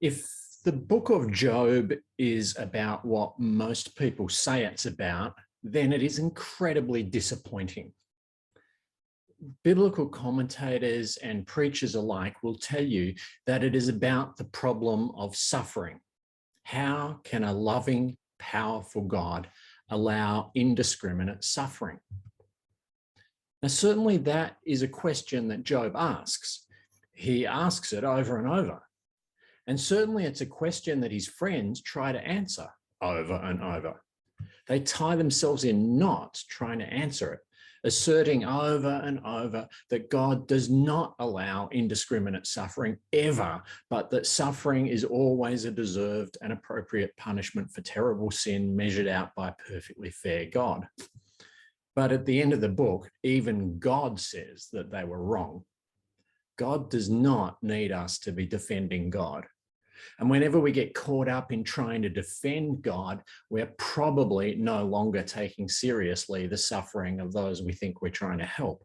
If the book of Job is about what most people say it's about, then it is incredibly disappointing. Biblical commentators and preachers alike will tell you that it is about the problem of suffering. How can a loving, powerful God allow indiscriminate suffering? Now, certainly that is a question that Job asks. He asks it over and over. And certainly it's a question that his friends try to answer over and over. They tie themselves in knots trying to answer it, asserting over and over that God does not allow indiscriminate suffering ever, but that suffering is always a deserved and appropriate punishment for terrible sin measured out by a perfectly fair God. But at the end of the book, even God says that they were wrong. God does not need us to be defending God. And whenever we get caught up in trying to defend God, we're probably no longer taking seriously the suffering of those we think we're trying to help.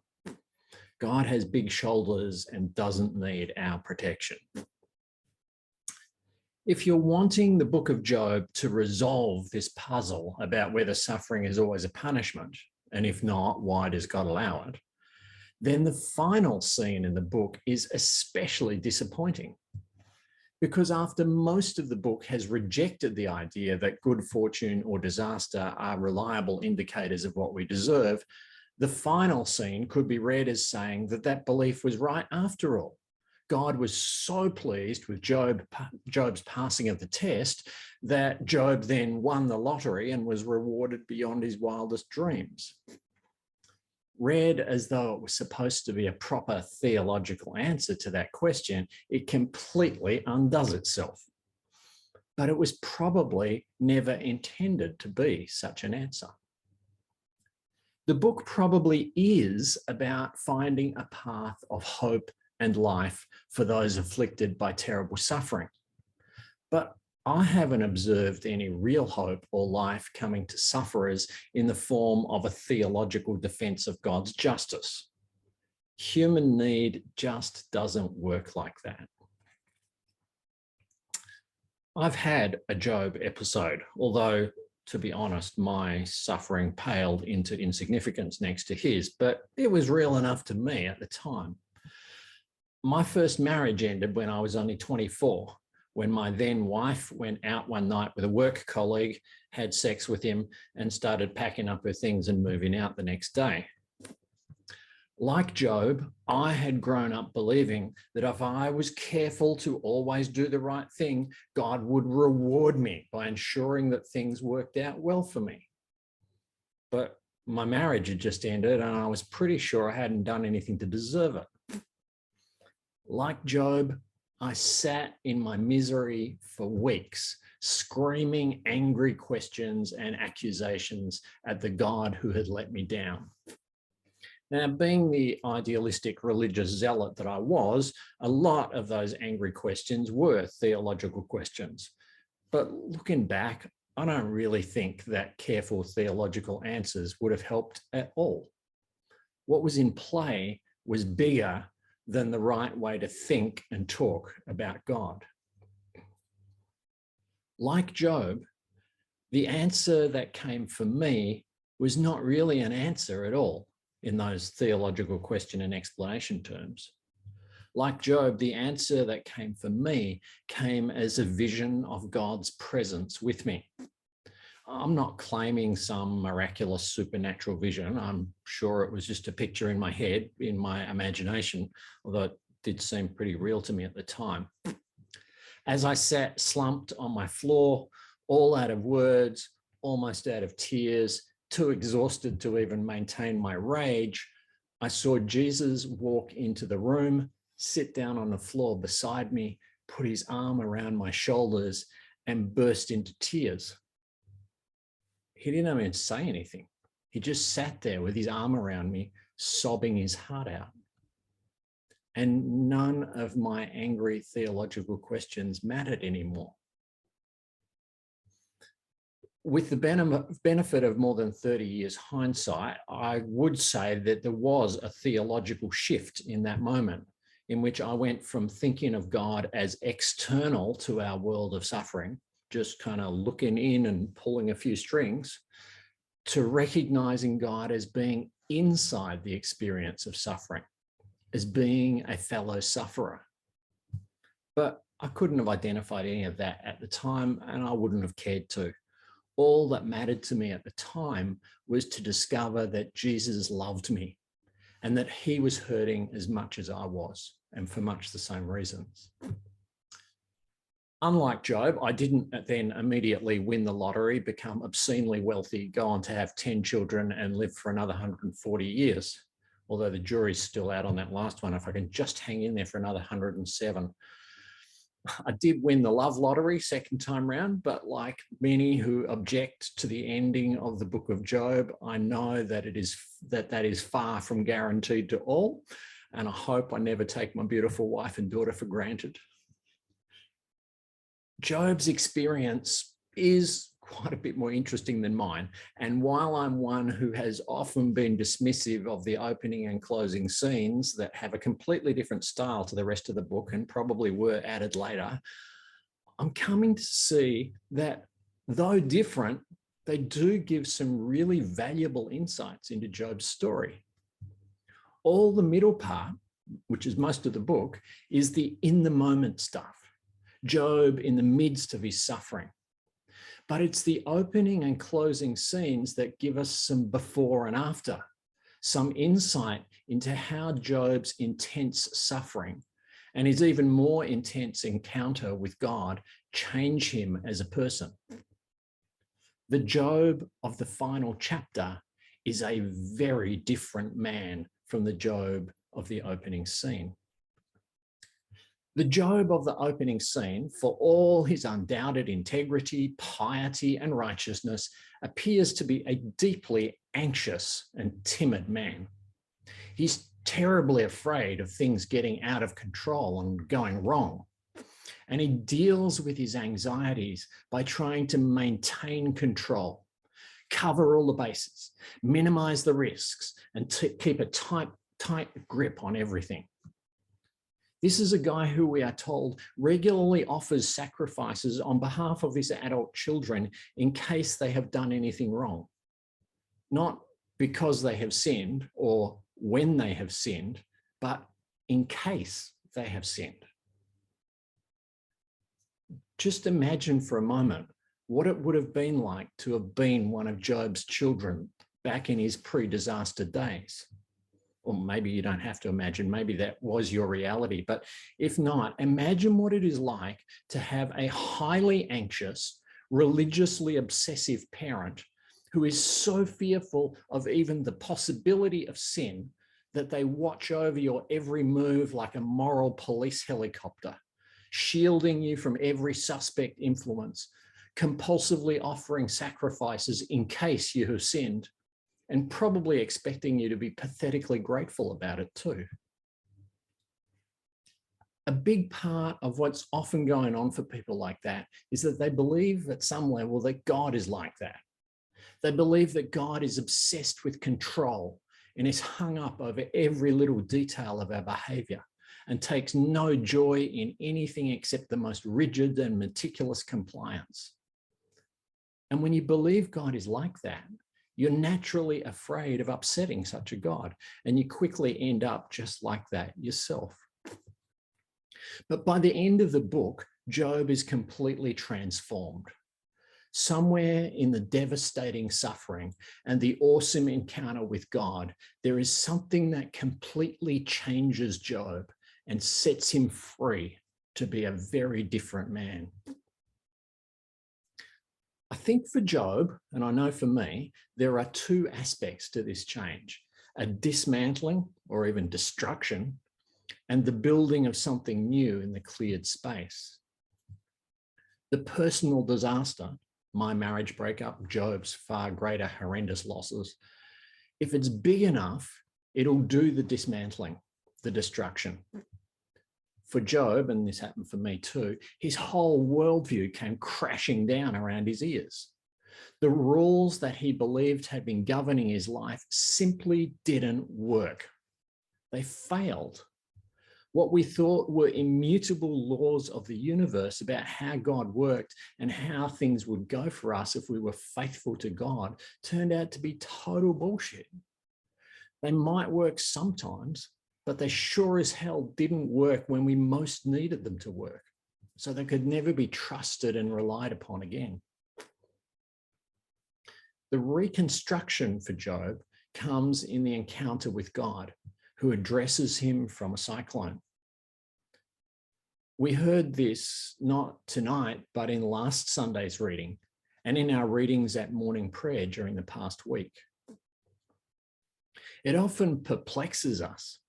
God has big shoulders and doesn't need our protection. If you're wanting the book of Job to resolve this puzzle about whether suffering is always a punishment, and if not, why does God allow it, then the final scene in the book is especially disappointing. Because after most of the book has rejected the idea that good fortune or disaster are reliable indicators of what we deserve, the final scene could be read as saying that that belief was right after all. God was so pleased with Job's passing of the test that Job then won the lottery and was rewarded beyond his wildest dreams. Read as though it was supposed to be a proper theological answer to that question, it completely undoes itself. But it was probably never intended to be such an answer. The book probably is about finding a path of hope and life for those afflicted by terrible suffering. But I haven't observed any real hope or life coming to sufferers in the form of a theological defense of God's justice. Human need just doesn't work like that. I've had a Job episode, although, to be honest, my suffering paled into insignificance next to his, but it was real enough to me at the time. My first marriage ended when I was only 24. When my then wife went out one night with a work colleague, had sex with him, and started packing up her things and moving out the next day. Like Job, I had grown up believing that if I was careful to always do the right thing, God would reward me by ensuring that things worked out well for me. But my marriage had just ended and I was pretty sure I hadn't done anything to deserve it. Like Job, I sat in my misery for weeks, screaming angry questions and accusations at the God who had let me down. Now, being the idealistic religious zealot that I was, a lot of those angry questions were theological questions. But looking back, I don't really think that careful theological answers would have helped at all. What was in play was bigger than the right way to think and talk about God. Like Job, the answer that came for me was not really an answer at all in those theological question and explanation terms. Like Job, the answer that came for me came as a vision of God's presence with me. I'm not claiming some miraculous supernatural vision. I'm sure it was just a picture in my head, in my imagination, although it did seem pretty real to me at the time. As I sat slumped on my floor, all out of words, almost out of tears, too exhausted to even maintain my rage, I saw Jesus walk into the room, sit down on the floor beside me, put his arm around my shoulders, and burst into tears. He didn't even say anything. He just sat there with his arm around me, sobbing his heart out. And none of my angry theological questions mattered anymore. With the benefit of more than 30 years hindsight, I would say that there was a theological shift in that moment. in which I went from thinking of God as external to our world of suffering, just kind of looking in and pulling a few strings, to recognizing God as being inside the experience of suffering, as being a fellow sufferer. But I couldn't have identified any of that at the time, and I wouldn't have cared to. All that mattered to me at the time was to discover that Jesus loved me and that he was hurting as much as I was, and for much the same reasons. Unlike Job, I didn't then immediately win the lottery, become obscenely wealthy, go on to have 10 children and live for another 140 years. Although the jury's still out on that last one, if I can just hang in there for another 107. I did win the love lottery second time round, but like many who object to the ending of the book of Job, I know that that is far from guaranteed to all, and I hope I never take my beautiful wife and daughter for granted. Job's experience is quite a bit more interesting than mine. And while I'm one who has often been dismissive of the opening and closing scenes that have a completely different style to the rest of the book and probably were added later, I'm coming to see that though different, they do give some really valuable insights into Job's story. All the middle part, which is most of the book, is the in the moment stuff. Job in the midst of his suffering. But it's the opening and closing scenes that give us some before and after, some insight into how Job's intense suffering and his even more intense encounter with God change him as a person. The Job of the final chapter is a very different man from the Job of the opening scene. The Job of the opening scene, for all his undoubted integrity, piety, and righteousness, appears to be a deeply anxious and timid man. He's terribly afraid of things getting out of control and going wrong. And he deals with his anxieties by trying to maintain control, cover all the bases, minimize the risks, and keep a tight grip on everything. This is a guy who, we are told, regularly offers sacrifices on behalf of his adult children in case they have done anything wrong. Not because they have sinned or when they have sinned, but in case they have sinned. Just imagine for a moment what it would have been like to have been one of Job's children back in his pre-disaster days. Or maybe you don't have to imagine, maybe that was your reality. But if not, imagine what it is like to have a highly anxious, religiously obsessive parent who is so fearful of even the possibility of sin that they watch over your every move like a moral police helicopter, shielding you from every suspect influence, compulsively offering sacrifices in case you have sinned, and probably expecting you to be pathetically grateful about it too. A big part of what's often going on for people like that is that they believe at some level that God is like that. They believe that God is obsessed with control and is hung up over every little detail of our behavior and takes no joy in anything except the most rigid and meticulous compliance. And when you believe God is like that, you're naturally afraid of upsetting such a God, and you quickly end up just like that yourself. But by the end of the book, Job is completely transformed. Somewhere in the devastating suffering and the awesome encounter with God, there is something that completely changes Job and sets him free to be a very different man. I think for Job, and I know for me, there are two aspects to this change: a dismantling or even destruction, and the building of something new in the cleared space. The personal disaster, my marriage breakup, Job's far greater horrendous losses, if it's big enough, it'll do the dismantling, the destruction. For Job, and this happened for me too, his whole worldview came crashing down around his ears. The rules that he believed had been governing his life simply didn't work. They failed. What we thought were immutable laws of the universe about how God worked and how things would go for us if we were faithful to God turned out to be total bullshit. They might work sometimes, but they sure as hell didn't work when we most needed them to work. So they could never be trusted and relied upon again. The reconstruction for Job comes in the encounter with God, who addresses him from a cyclone. We heard this not tonight, but in last Sunday's reading and in our readings at morning prayer during the past week. It often perplexes us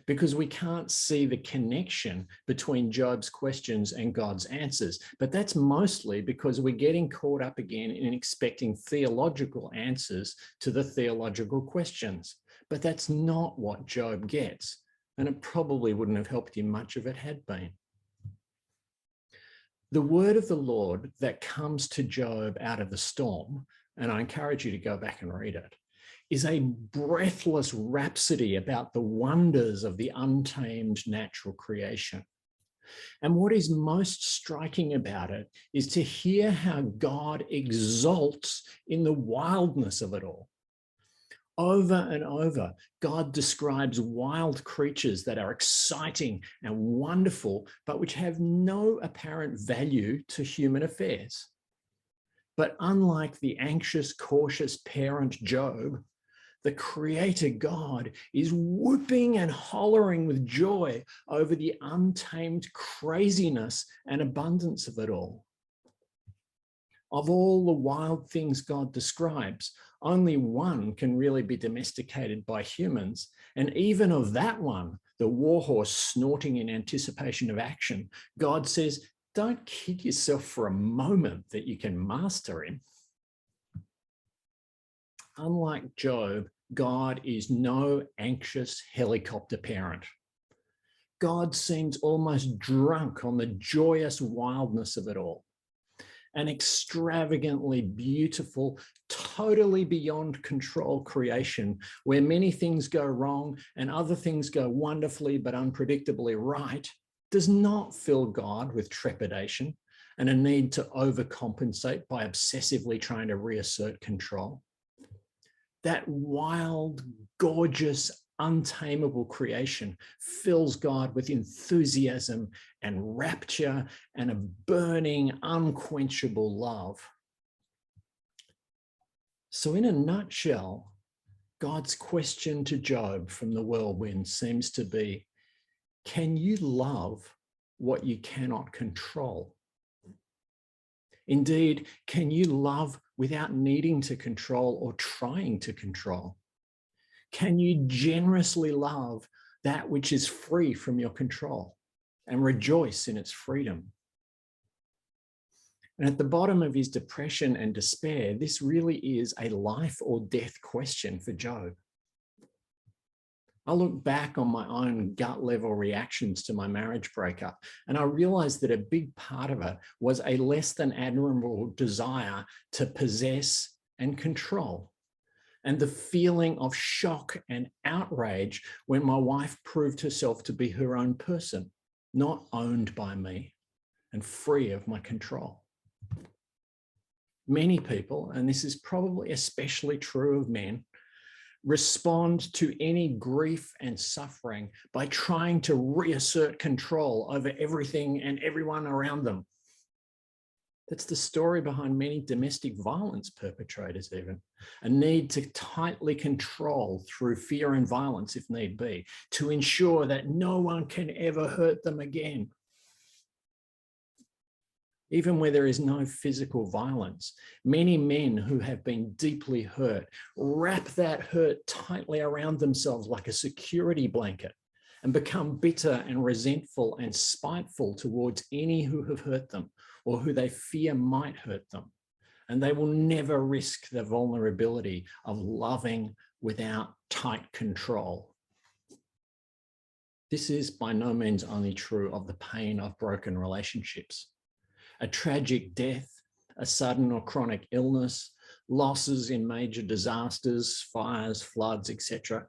because we can't see the connection between Job's questions and God's answers. But that's mostly because we're getting caught up again in expecting theological answers to the theological questions. But that's not what Job gets, and it probably wouldn't have helped him much if it had been. The word of the Lord that comes to Job out of the storm, and I encourage you to go back and read it, is a breathless rhapsody about the wonders of the untamed natural creation. And what is most striking about it is to hear how God exalts in the wildness of it all. Over and over, God describes wild creatures that are exciting and wonderful, but which have no apparent value to human affairs. But unlike the anxious, cautious parent Job, the Creator God is whooping and hollering with joy over the untamed craziness and abundance of it all. Of all the wild things God describes, only one can really be domesticated by humans. And even of that one, the warhorse snorting in anticipation of action, God says, don't kid yourself for a moment that you can master him. Unlike Job, God is no anxious helicopter parent. God seems almost drunk on the joyous wildness of it all. An extravagantly beautiful, totally beyond control creation where many things go wrong and other things go wonderfully but unpredictably right does not fill God with trepidation and a need to overcompensate by obsessively trying to reassert control. That wild, gorgeous, untamable creation fills God with enthusiasm and rapture and a burning, unquenchable love. So in a nutshell, God's question to Job from the whirlwind seems to be, can you love what you cannot control? Indeed, can you love without needing to control or trying to control? Can you generously love that which is free from your control and rejoice in its freedom? And at the bottom of his depression and despair, this really is a life or death question for Job. I look back on my own gut level reactions to my marriage breakup, and I realized that a big part of it was a less than admirable desire to possess and control. And the feeling of shock and outrage when my wife proved herself to be her own person, not owned by me and free of my control. Many people, and this is probably especially true of men, respond to any grief and suffering by trying to reassert control over everything and everyone around them. That's the story behind many domestic violence perpetrators even, a need to tightly control through fear and violence if need be, to ensure that no one can ever hurt them again. Even where there is no physical violence, many men who have been deeply hurt wrap that hurt tightly around themselves like a security blanket and become bitter and resentful and spiteful towards any who have hurt them or who they fear might hurt them. And they will never risk the vulnerability of loving without tight control. This is by no means only true of the pain of broken relationships. A tragic death, a sudden or chronic illness, losses in major disasters, fires, floods, etc.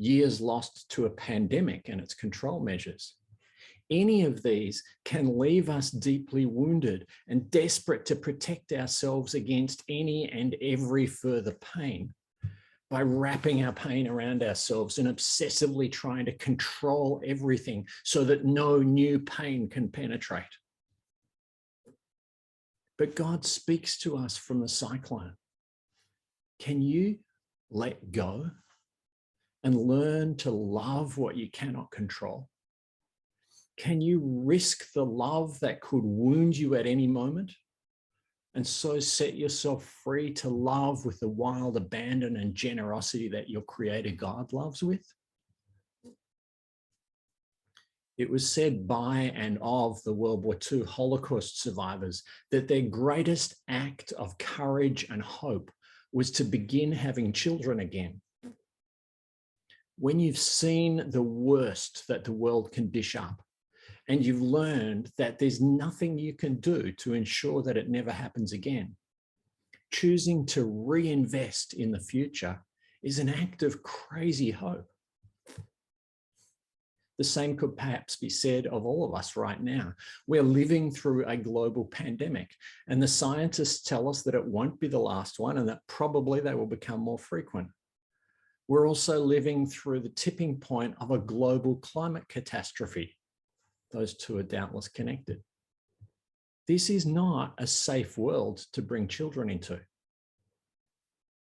years lost to a pandemic and its control measures. Any of these can leave us deeply wounded and desperate to protect ourselves against any and every further pain by wrapping our pain around ourselves and obsessively trying to control everything so that no new pain can penetrate. But God speaks to us from the cyclone. Can you let go and learn to love what you cannot control? Can you risk the love that could wound you at any moment and so set yourself free to love with the wild abandon and generosity that your Creator God loves with? It was said by and of the World War II Holocaust survivors that their greatest act of courage and hope was to begin having children again. When you've seen the worst that the world can dish up, and you've learned that there's nothing you can do to ensure that it never happens again, choosing to reinvest in the future is an act of crazy hope. The same could perhaps be said of all of us right now. We're living through a global pandemic, and the scientists tell us that it won't be the last one and that probably they will become more frequent. We're also living through the tipping point of a global climate catastrophe. Those two are doubtless connected. This is not a safe world to bring children into.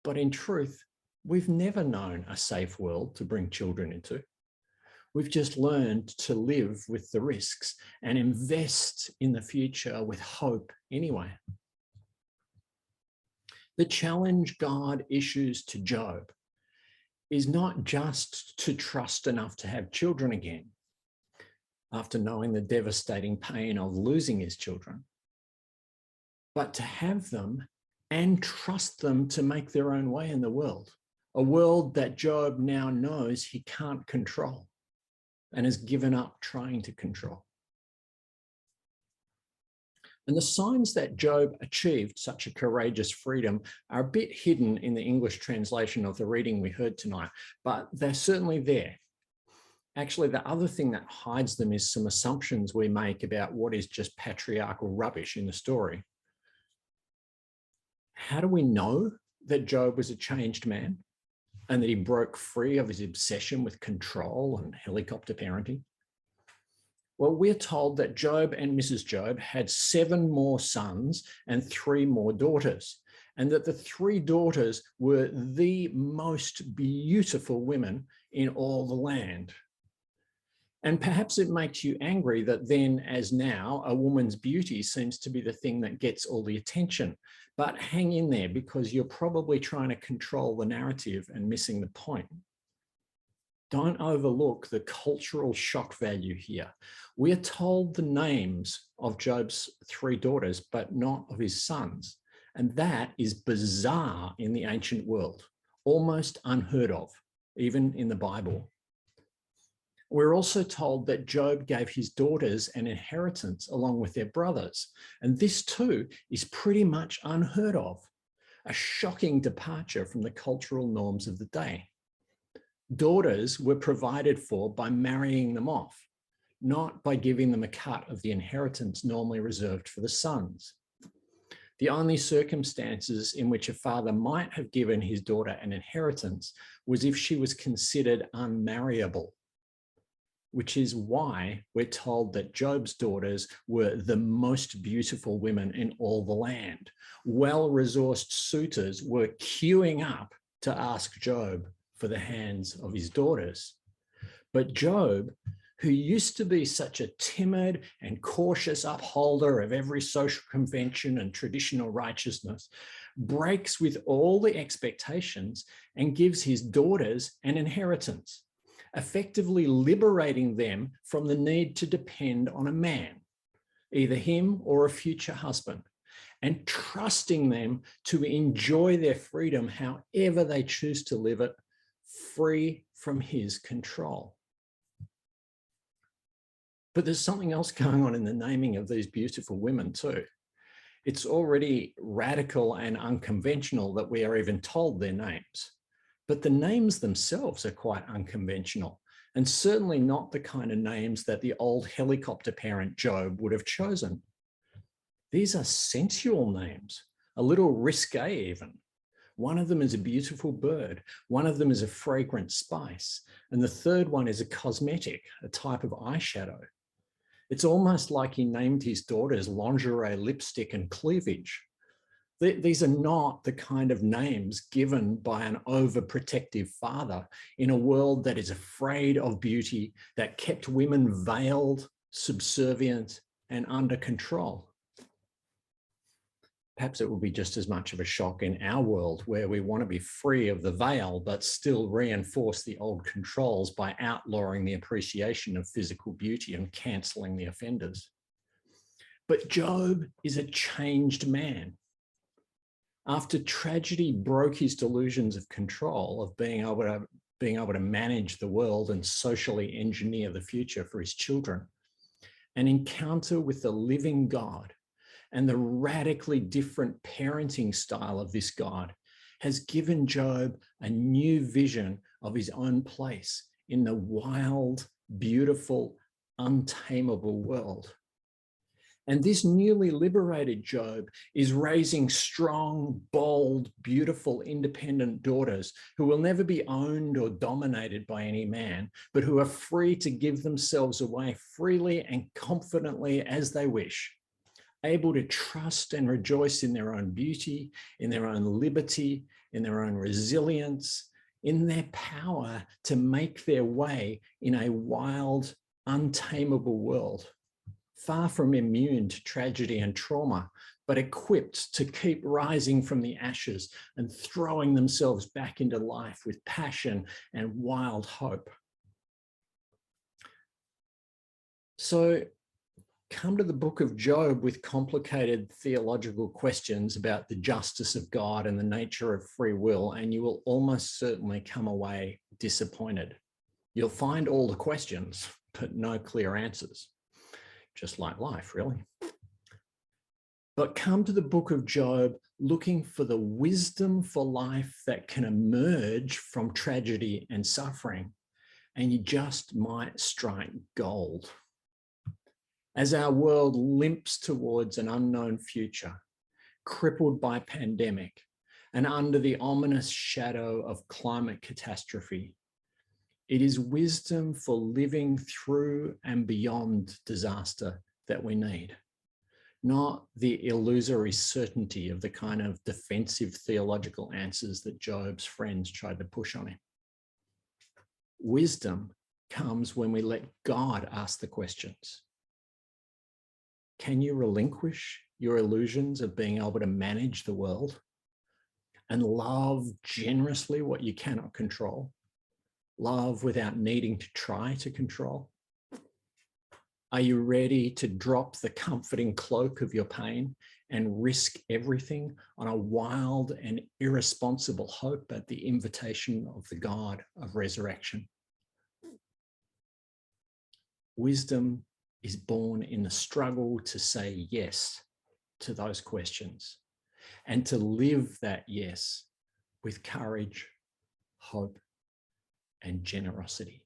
But in truth, we've never known a safe world to bring children into. We've just learned to live with the risks and invest in the future with hope anyway. The challenge God issues to Job is not just to trust enough to have children again, after knowing the devastating pain of losing his children, but to have them and trust them to make their own way in the world, a world that Job now knows he can't control and has given up trying to control. And the signs that Job achieved such a courageous freedom are a bit hidden in the English translation of the reading we heard tonight, but they're certainly there. Actually, the other thing that hides them is some assumptions we make about what is just patriarchal rubbish in the story. How do we know that Job was a changed man and that he broke free of his obsession with control and helicopter parenting? Well, we're told that Job and Mrs. Job had 7 more sons and 3 more daughters, and that the 3 daughters were the most beautiful women in all the land. And perhaps it makes you angry that then, as now, a woman's beauty seems to be the thing that gets all the attention. But hang in there, because you're probably trying to control the narrative and missing the point. Don't overlook the cultural shock value here. We're told the names of Job's 3 daughters, but not of his sons. And that is bizarre in the ancient world, almost unheard of, even in the Bible. We're also told that Job gave his daughters an inheritance along with their brothers. And this too is pretty much unheard of, a shocking departure from the cultural norms of the day. Daughters were provided for by marrying them off, not by giving them a cut of the inheritance normally reserved for the sons. The only circumstances in which a father might have given his daughter an inheritance was if she was considered unmarriable, which is why we're told that Job's daughters were the most beautiful women in all the land. Well-resourced suitors were queuing up to ask Job for the hands of his daughters. But Job, who used to be such a timid and cautious upholder of every social convention and traditional righteousness, breaks with all the expectations and gives his daughters an inheritance, effectively liberating them from the need to depend on a man, either him or a future husband, and trusting them to enjoy their freedom however they choose to live it, free from his control. But there's something else going on in the naming of these beautiful women too. It's already radical and unconventional that we are even told their names. But the names themselves are quite unconventional, and certainly not the kind of names that the old helicopter parent Job would have chosen. These are sensual names, a little risque even. One of them is a beautiful bird. One of them is a fragrant spice. And the third one is a cosmetic, a type of eyeshadow. It's almost like he named his daughters lingerie, lipstick, and cleavage. These are not the kind of names given by an overprotective father in a world that is afraid of beauty, that kept women veiled, subservient, and under control. Perhaps it will be just as much of a shock in our world, where we want to be free of the veil, but still reinforce the old controls by outlawing the appreciation of physical beauty and cancelling the offenders. But Job is a changed man. After tragedy broke his delusions of control, of being able to manage the world and socially engineer the future for his children, an encounter with the living God and the radically different parenting style of this God has given Job a new vision of his own place in the wild, beautiful, untamable world. And this newly liberated Job is raising strong, bold, beautiful, independent daughters who will never be owned or dominated by any man, but who are free to give themselves away freely and confidently as they wish, able to trust and rejoice in their own beauty, in their own liberty, in their own resilience, in their power to make their way in a wild, untamable world. Far from immune to tragedy and trauma, but equipped to keep rising from the ashes and throwing themselves back into life with passion and wild hope. So come to the book of Job with complicated theological questions about the justice of God and the nature of free will, and you will almost certainly come away disappointed. You'll find all the questions, but no clear answers. Just like life, really. But come to the book of Job looking for the wisdom for life that can emerge from tragedy and suffering, and you just might strike gold. As our world limps towards an unknown future, crippled by pandemic and under the ominous shadow of climate catastrophe, it is wisdom for living through and beyond disaster that we need, not the illusory certainty of the kind of defensive theological answers that Job's friends tried to push on him. Wisdom comes when we let God ask the questions. Can you relinquish your illusions of being able to manage the world and love generously what you cannot control? Love without needing to try to control? Are you ready to drop the comforting cloak of your pain and risk everything on a wild and irresponsible hope at the invitation of the God of resurrection? Wisdom is born in the struggle to say yes to those questions and to live that yes with courage, hope, and generosity.